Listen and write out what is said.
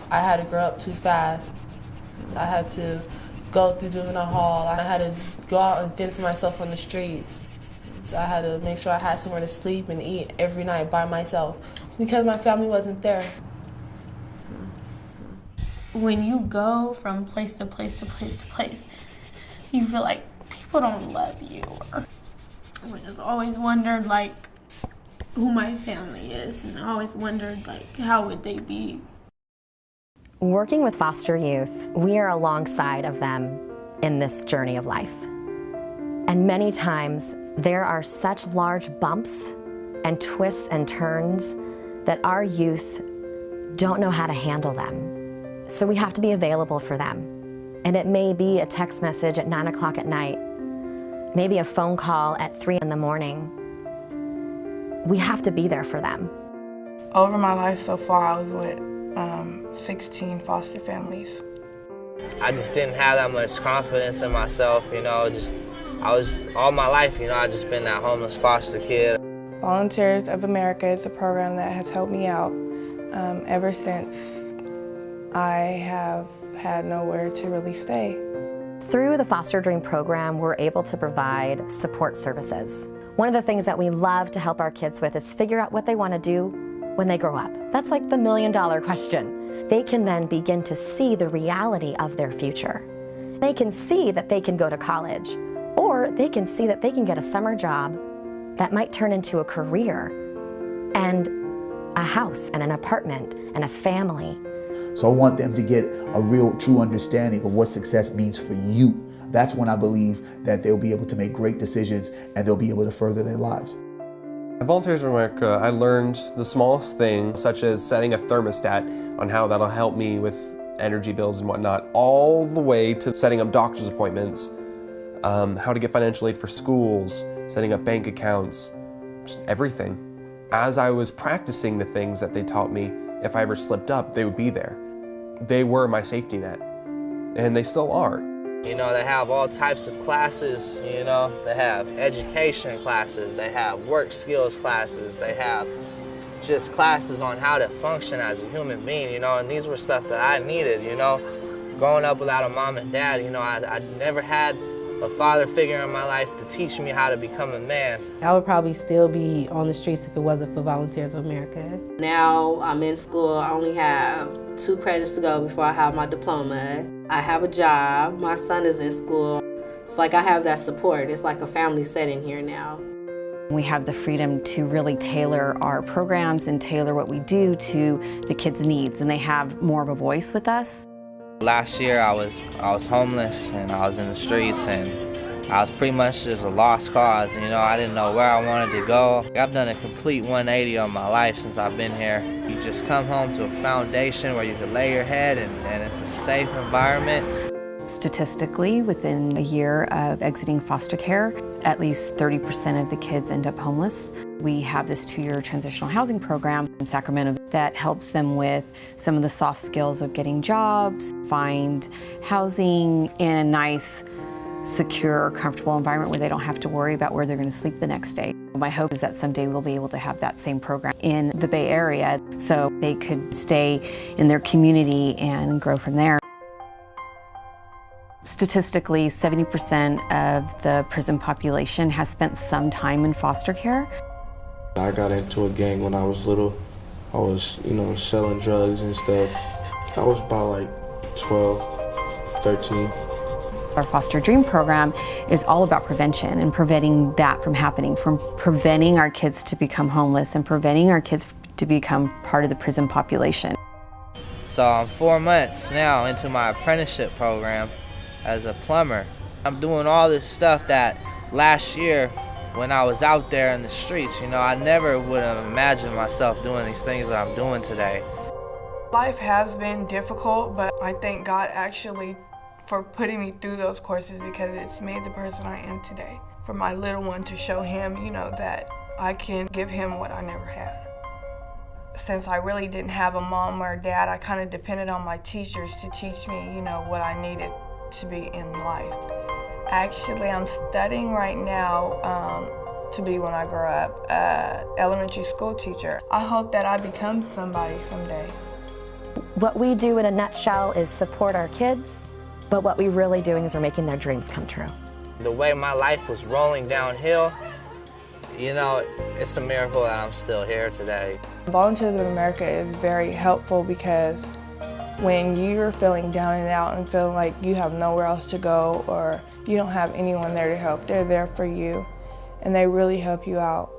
I had to grow up too fast. I had to go through juvenile hall. I had to go out and fend for myself on the streets. I had to make sure I had somewhere to sleep and eat every night by myself because my family wasn't there. When you go from place to place to place to place, you feel like people don't love you. I just always wondered like who my family is, and I always wondered like how would they be. Working with foster youth, we are alongside of them in this journey of life. And many times there are such large bumps and twists and turns that our youth don't know how to handle them. So we have to be available for them. And it may be a text message at 9 o'clock at night, maybe a phone call at 3 in the morning. We have to be there for them. Over my life so far, I was with 16 foster families. I just didn't have that much confidence in myself, all my life, I just been that homeless foster kid. Volunteers of America is a program that has helped me out ever since I have had nowhere to really stay. Through the Foster Dream program, we're able to provide support services. One of the things that we love to help our kids with is figure out what they want to do when they grow up. That's like the million-dollar question. They can then begin to see the reality of their future. They can see that they can go to college, or they can see that they can get a summer job that might turn into a career and a house and an apartment and a family. So I want them to get a real, true understanding of what success means for you. That's when I believe that they'll be able to make great decisions and they'll be able to further their lives. At Volunteers for America, I learned the smallest things, such as setting a thermostat on how that'll help me with energy bills and whatnot, all the way to setting up doctor's appointments, how to get financial aid for schools, setting up bank accounts, just everything. As I was practicing the things that they taught me, if I ever slipped up, they would be there. They were my safety net, and they still are. They have all types of classes, they have education classes, they have work skills classes, they have just classes on how to function as a human being, and these were stuff that I needed, Growing up without a mom and dad, I never had a father figure in my life to teach me how to become a man. I would probably still be on the streets if it wasn't for Volunteers of America. Now I'm in school. I only have 2 credits to go before I have my diploma. I have a job. My son is in school. It's like I have that support. It's like a family setting here now. We have the freedom to really tailor our programs and tailor what we do to the kids' needs, and they have more of a voice with us. Last year I was homeless and I was in the streets and I was pretty much just a lost cause. I didn't know where I wanted to go. I've done a complete 180 on my life since I've been here. You just come home to a foundation where you can lay your head and it's a safe environment. Statistically, within a year of exiting foster care, at least 30% of the kids end up homeless. We have this 2-year transitional housing program in Sacramento that helps them with some of the soft skills of getting jobs, find housing in a nice, secure, comfortable environment where they don't have to worry about where they're going to sleep the next day. My hope is that someday we'll be able to have that same program in the Bay Area so they could stay in their community and grow from there. Statistically, 70% of the prison population has spent some time in foster care. I got into a gang when I was little. I was, selling drugs and stuff. I was about like 12, 13. Our Foster Dream program is all about prevention and preventing that from happening, from preventing our kids to become homeless and preventing our kids to become part of the prison population. So I'm 4 months now into my apprenticeship program as a plumber. I'm doing all this stuff that last year when I was out there in the streets, I never would have imagined myself doing these things that I'm doing today. Life has been difficult, but I thank God actually for putting me through those courses because it's made the person I am today. For my little one to show him, that I can give him what I never had. Since I really didn't have a mom or a dad, I kind of depended on my teachers to teach me, what I needed to be in life. Actually, I'm studying right now to be, when I grow up, elementary school teacher. I hope that I become somebody someday. What we do in a nutshell is support our kids, but what we're really doing is we're making their dreams come true. The way my life was rolling downhill, you know, it's a miracle that I'm still here today. Volunteers of America is very helpful because when you're feeling down and out and feeling like you have nowhere else to go or you don't have anyone there to help, they're there for you and they really help you out.